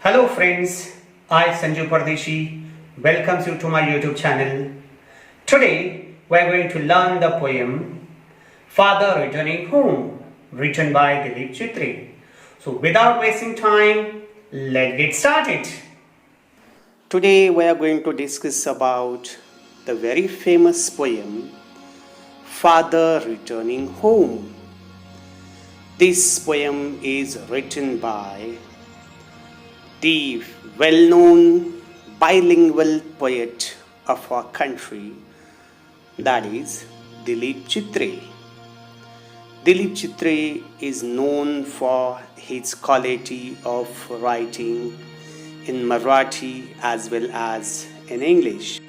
Hello friends, I Sanju Pardeshi welcomes you to my YouTube channel. Today we are going to learn the poem Father Returning Home, written by Dilip Chitre. So without wasting time, let's get started. Today we are going to discuss about the very famous poem Father Returning Home. This poem is written by the well-known bilingual poet of our country, that is Dilip Chitre. Dilip Chitre is known for his quality of writing in Marathi as well as in English.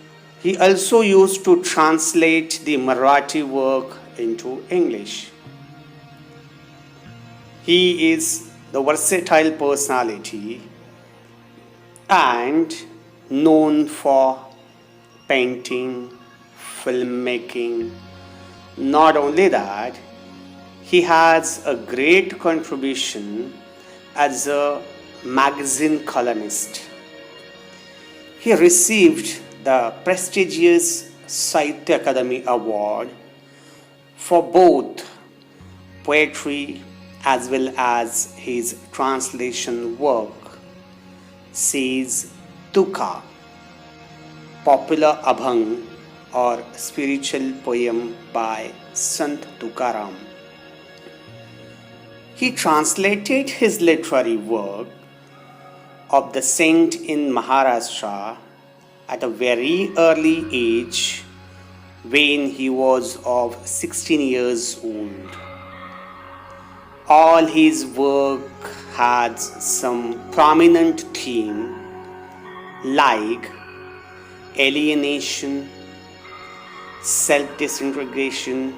He also used to translate the Marathi work into English. He is the versatile personality and known for painting, filmmaking. Not only that, he has a great contribution as a magazine columnist. He received the prestigious Sahitya Akademi Award for both poetry as well as his translation work, says Tuka, popular abhang or spiritual poem by Sant Tukaram. He translated his literary work of the saint in Maharashtra at a very early age when he was of 16 years old. All his work had some prominent theme like alienation, self-disintegration,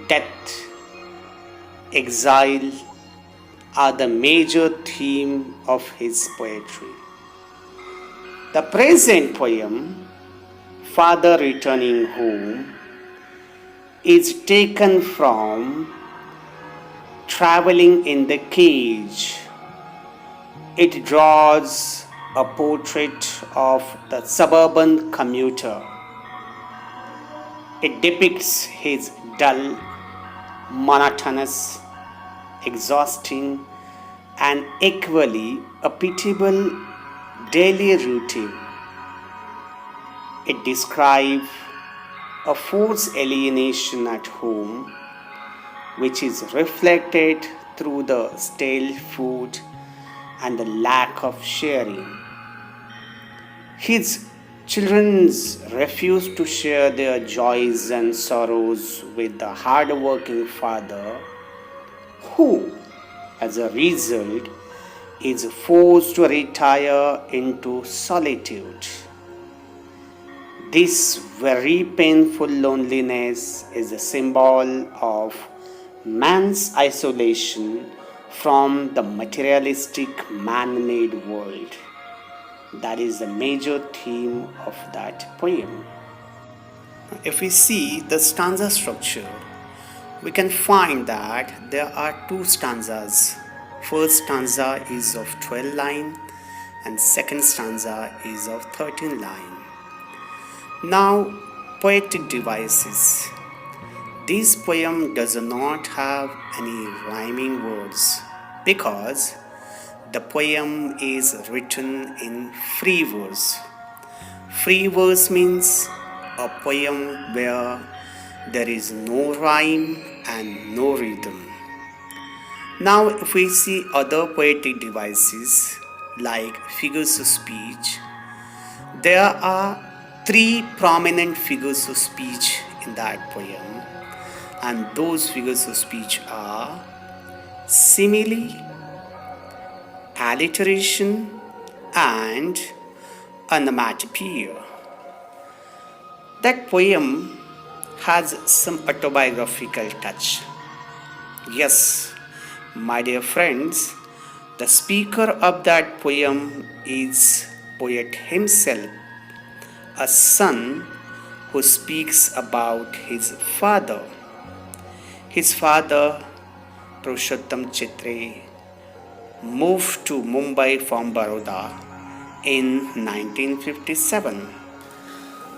death, exile are the major theme of his poetry. The present poem, Father Returning Home, is taken from Traveling in the Cage. It draws a portrait of the suburban commuter. It depicts his dull, monotonous, exhausting, and equally a pitiable daily routine. It describes a forced alienation at home, which is reflected through the stale food and the lack of sharing. His children refuse to share their joys and sorrows with the hard-working father, who, as a result, is forced to retire into solitude. This very painful loneliness is a symbol of man's isolation from the materialistic man-made world. That is the major theme of that poem. If we see the stanza structure, we can find that there are two stanzas. First stanza is of 12 lines and second stanza is of 13 lines. Now, poetic devices. This poem does not have any rhyming words because the poem is written in free verse. Free verse means a poem where there is no rhyme and no rhythm. Now, if we see other poetic devices like figures of speech, there are three prominent figures of speech in that poem. And those figures of speech are simile, alliteration, and onomatopoeia. That poem has some autobiographical touch. Yes, my dear friends, the speaker of that poem is poet himself, a son who speaks about his father, Purushottam Chitre, moved to Mumbai from Baroda in 1957.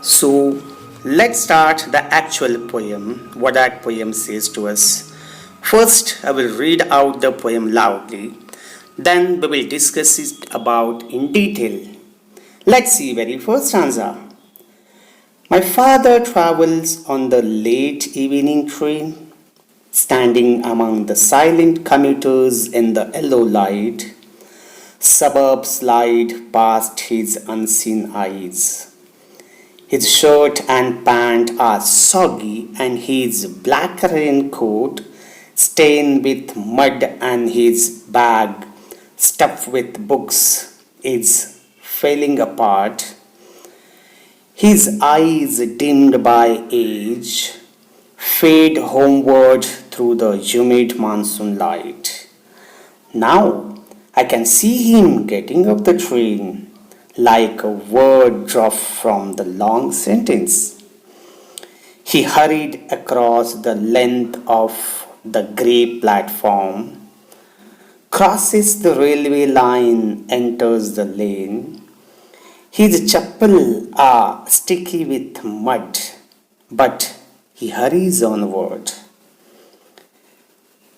So let's start the actual poem, what that poem says to us. First, I will read out the poem loudly, then we will discuss it about in detail. Let's see very first stanza. My father travels on the late evening train, standing among the silent commuters in the yellow light. Suburbs slide past his unseen eyes. His shirt and pant are soggy, and his black raincoat stained with mud, and his bag stuffed with books is falling apart. His eyes, dimmed by age, fade homeward through the humid monsoon light. Now I can see him getting off the train like a word dropped from the long sentence. He hurried across the length of the grey platform, crosses the railway line, enters the lane. His chappal are sticky with mud, but he hurries onward.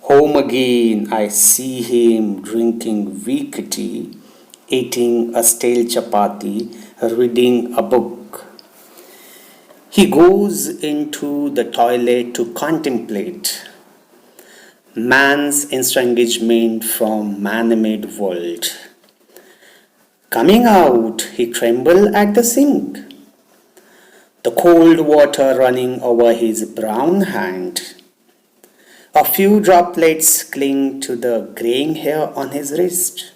Home again I see him drinking weak tea, eating a stale chapati, reading a book. He goes into the toilet to contemplate man's estrangement from man-made world. Coming out, he trembled at the sink, the cold water running over his brown hand. A few droplets cling to the graying hair on his wrist.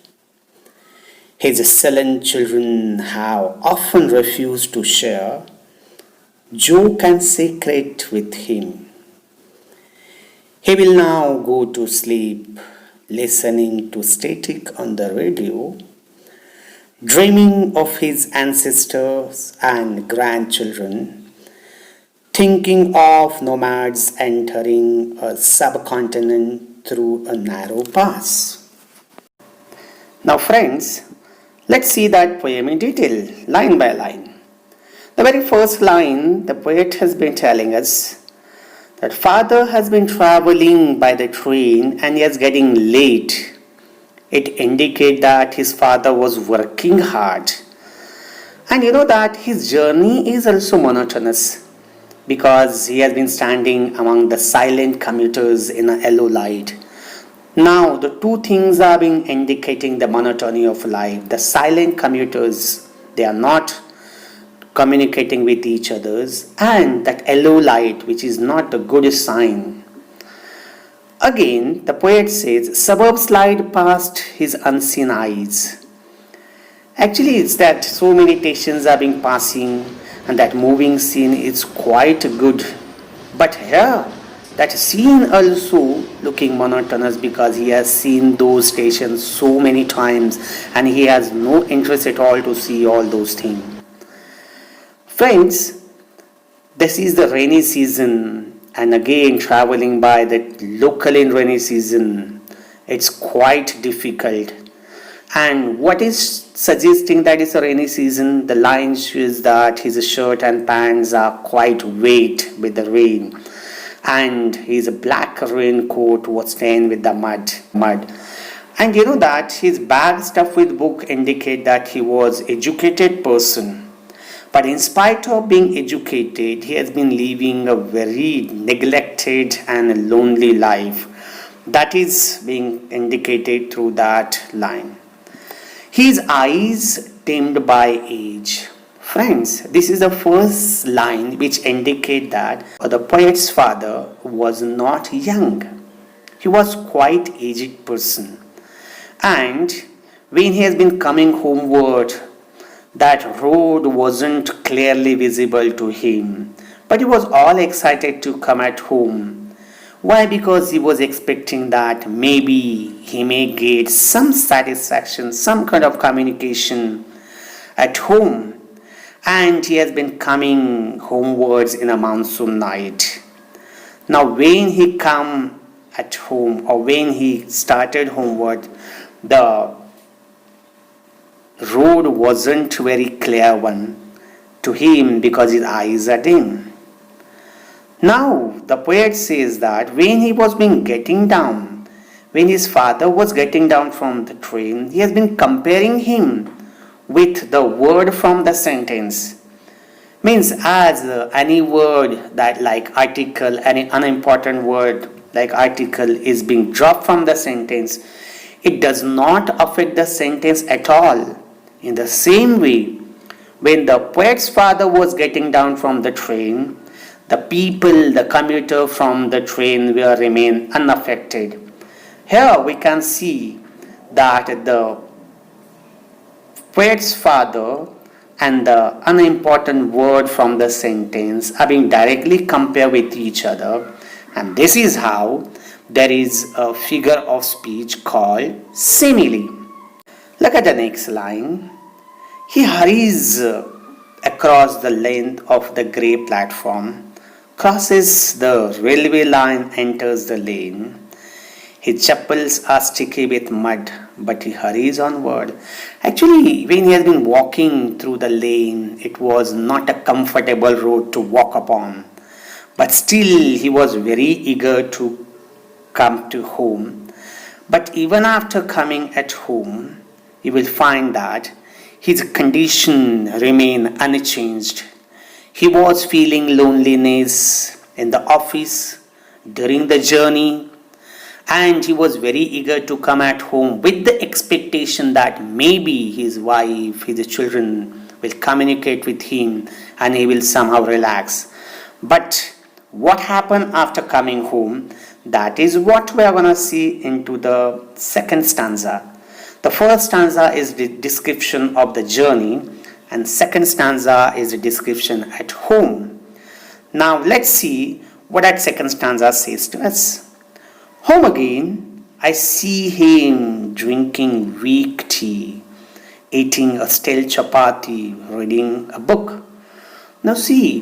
His sullen children have often refused to share joke and secret with him. He will now go to sleep, listening to static on the radio, dreaming of his ancestors and grandchildren, thinking of nomads entering a subcontinent through a narrow pass. Now, friends, let's see that poem in detail, line by line. The very first line, the poet has been telling us that father has been traveling by the train and he is getting late. It indicates that his father was working hard. And you know that his journey is also monotonous because he has been standing among the silent commuters in a yellow light. Now, the two things are being indicating the monotony of life. The silent commuters, they are not communicating with each others, and that yellow light, which is not a good sign. Again, the poet says, suburbs slide past his unseen eyes. Actually, it's that so many stations are being passing, and that moving scene is quite good. But here, that scene also looking monotonous because he has seen those stations so many times and he has no interest at all to see all those things. Friends, this is the rainy season, and again traveling by the local in rainy season, it's quite difficult. And what is suggesting that it's a rainy season? The line shows that his shirt and pants are quite wet with the rain, and his black raincoat was stained with the mud. And you know that his bag stuffed with book indicate that he was educated person. But in spite of being educated, he has been living a very neglected and lonely life. That is being indicated through that line. His eyes dimmed by age. Friends, this is the first line which indicates that the poet's father was not young. He was quite aged person. And when he has been coming homeward, that road wasn't clearly visible to him. But he was all excited to come at home. Why? Because he was expecting that maybe he may get some satisfaction, some kind of communication at home. And he has been coming homewards in a monsoon night. Now when he come at home or when he started homeward, The road wasn't very clear one to him because his eyes are dim. Now the poet says that when he was being getting down, when his father was getting down from the train, he has been comparing him with the word from the sentence. Means as any word that like article, any unimportant word like article is being dropped from the sentence, it does not affect the sentence at all. In the same way, when the poet's father was getting down from the train, the people, the commuter from the train will remain unaffected. Here we can see that the poet's father and the unimportant word from the sentence are being directly compared with each other, and this is how there is a figure of speech called simile. Look at the next line. He hurries across the length of the grey platform, crosses the railway line, enters the lane. His chappals are sticky with mud, but he hurries onward. Actually, when he has been walking through the lane, it was not a comfortable road to walk upon. But still, he was very eager to come to home. But even after coming at home, you will find that his condition remained unchanged. He was feeling loneliness in the office, during the journey, and he was very eager to come at home with the expectation that maybe his wife, his children will communicate with him and he will somehow relax. But what happened after coming home? That is what we are going to see into the second stanza. The first stanza is the description of the journey, and second stanza is the description at home. Now let's see what that second stanza says to us. Home again, I see him drinking weak tea, eating a stale chapati, reading a book. Now see,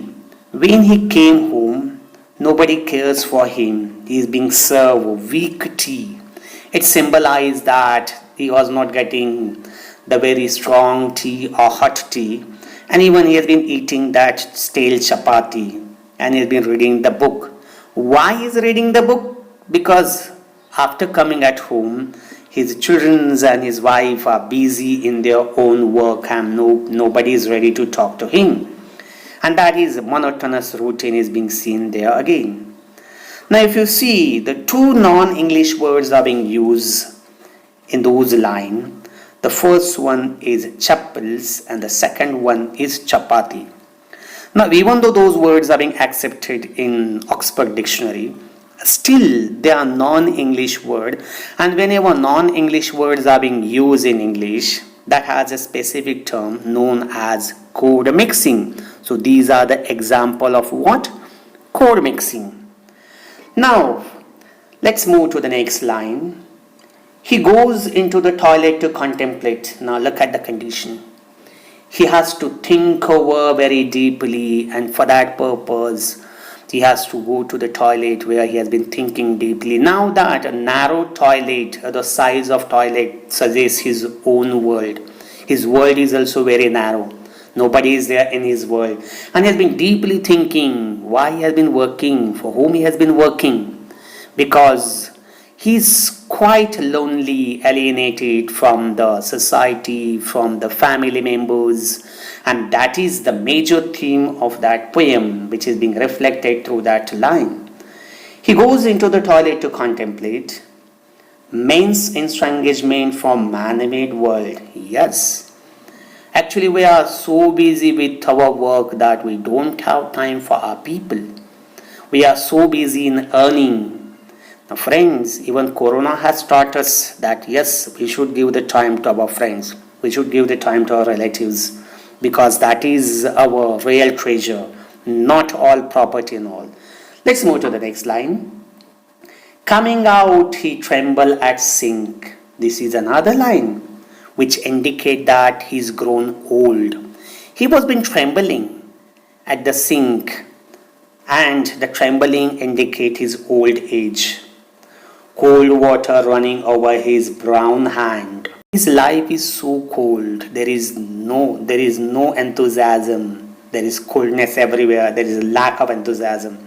when he came home, nobody cares for him. He is being served weak tea. It symbolized that he was not getting the very strong tea or hot tea, and even he has been eating that stale chapati and he has been reading the book. Why is reading the book? Because after coming at home, his children and his wife are busy in their own work and nobody is ready to talk to him. And that is monotonous routine is being seen there again. Now if you see, the two non-English words are being used in those lines. The first one is chappals and the second one is chapati. Now even though those words are being accepted in Oxford Dictionary, still they are non-English word, and whenever non-English words are being used in English, that has a specific term known as code mixing. So these are the example of what? Code mixing. Now let's move to the next line. He goes into the toilet to contemplate. Now look at the condition. He has to think over very deeply, and for that purpose he has to go to the toilet where he has been thinking deeply. Now that a narrow toilet, the size of toilet suggests his own world. His world is also very narrow. Nobody is there in his world. And he has been deeply thinking why he has been working, for whom he has been working. Because he is quite lonely, alienated from the society, from the family members. And that is the major theme of that poem, which is being reflected through that line. He goes into the toilet to contemplate. Men's engagement from man-made world. Yes. Actually, we are so busy with our work that we don't have time for our people. We are so busy in earning. Now, friends, even Corona has taught us that yes, we should give the time to our friends. We should give the time to our relatives, because that is our real treasure, not all property and all. Let's move to the next line. Coming out, he trembled at sink. This is another line which indicate that he's grown old. He was been trembling at the sink, and the trembling indicate his old age. cold water running over his brown hand. His life is so cold. There is no enthusiasm. There is coldness everywhere. There is a lack of enthusiasm.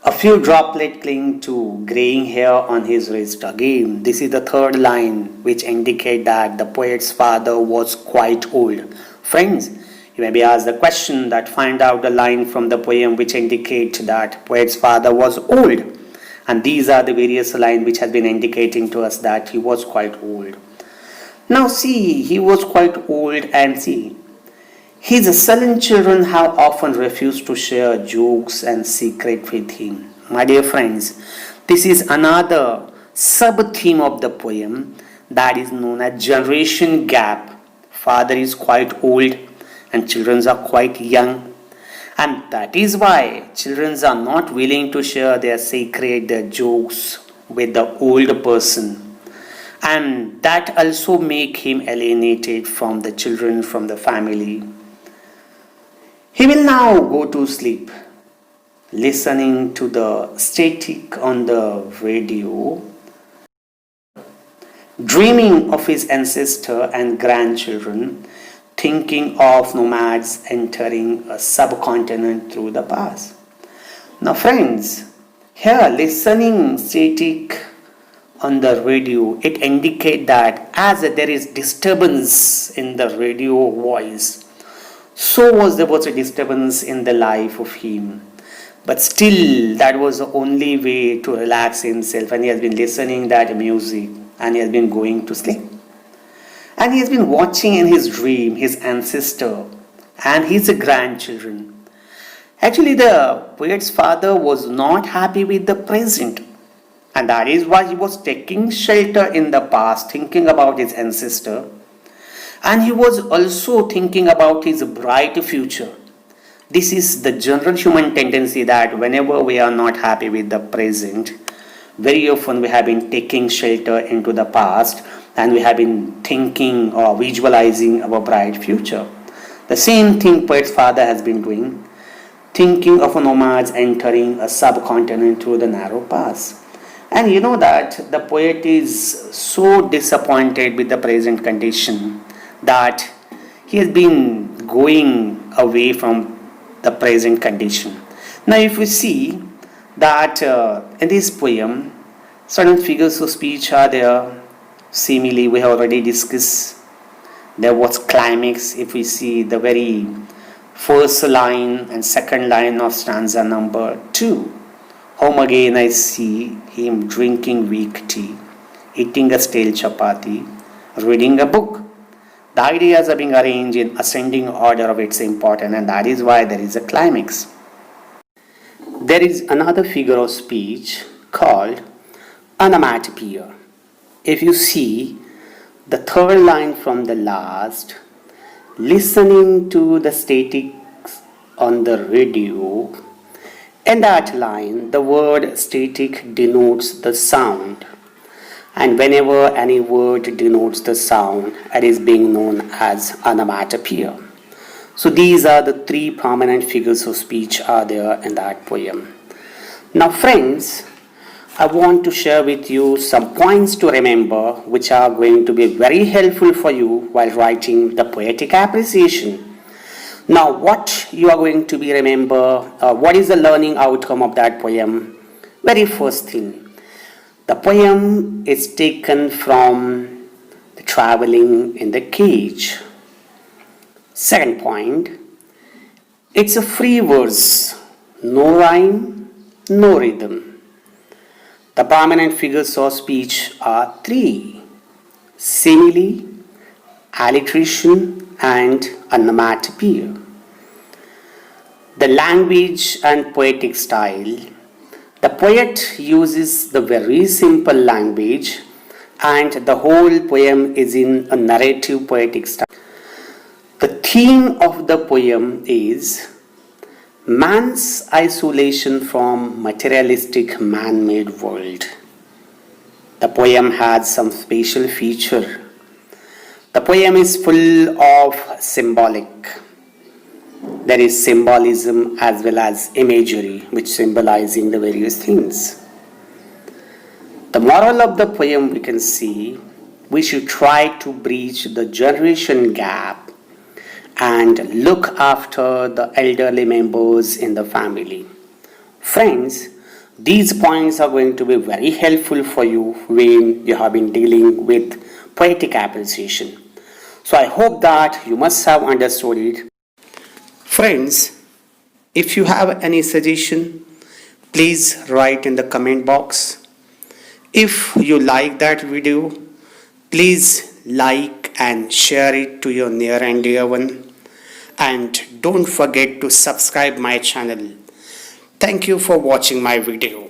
A few droplets cling to graying hair on his wrist. Again, this is the third line which indicates that the poet's father was quite old. Friends, you may be asked the question that find out the line from the poem which indicate that poet's father was old. And these are the various lines which has been indicating to us that he was quite old. Now see, he was quite old and see, his sullen children have often refused to share jokes and secrets with him. My dear friends, this is another sub-theme of the poem that is known as generation gap. Father is quite old and children are quite young. And that is why children are not willing to share their secret, their jokes with the old person. And that also make him alienated from the children, from the family. He will now go to sleep, listening to the static on the radio, dreaming of his ancestor and grandchildren, thinking of nomads entering a subcontinent through the past. Now friends, here listening static on the radio, it indicates that as there is disturbance in the radio voice, so there was a disturbance in the life of him. But still, that was the only way to relax himself, and he has been listening that music, and he has been going to sleep. And he has been watching in his dream his ancestor and his grandchildren. Actually, the poet's father was not happy with the present, and that is why he was taking shelter in the past, thinking about his ancestor. And he was also thinking about his bright future. This is the general human tendency that whenever we are not happy with the present, very often we have been taking shelter into the past and we have been thinking or visualizing our bright future. The same thing poet's father has been doing, thinking of nomads entering a subcontinent through the narrow pass. And you know that the poet is so disappointed with the present condition that he has been going away from the present condition. Now if we see that in this poem, certain figures of speech are there. Simile we have already discussed. There was climax. If we see the very first line and second line of stanza number 2. Home again I see him drinking weak tea, eating a stale chapati, reading a book. The ideas are being arranged in ascending order of its importance, and that is why there is a climax. There is another figure of speech called Onomatopoeia. If you see the third line from the last, listening to the statics on the radio, in that line the word static denotes the sound. And whenever any word denotes the sound, it is being known as onomatopoeia. So these are the 3 prominent figures of speech are there in that poem. Now friends, I want to share with you some points to remember which are going to be very helpful for you while writing the poetic appreciation. Now what you are going to be remember, what is the learning outcome of that poem? Very first thing, the poem is taken from the Traveling in the Cage. Second point, it's a free verse, no rhyme, no rhythm. The prominent figures of speech are 3: simile, alliteration, and onomatopoeia. The language and poetic style. The poet uses the very simple language and the whole poem is in a narrative poetic style. The theme of the poem is man's isolation from materialistic man-made world. The poem has some special feature. The poem is full of symbolic. There is symbolism as well as imagery which symbolizing the various things. The moral of the poem we can see we should try to bridge the generation gap and look after the elderly members in the family. Friends, these points are going to be very helpful for you when you have been dealing with poetic appreciation. So I hope that you must have understood it. Friends, if you have any suggestion, please write in the comment box. If you like that video, please like and share it to your near and dear one. And don't forget to subscribe my channel. Thank you for watching my video.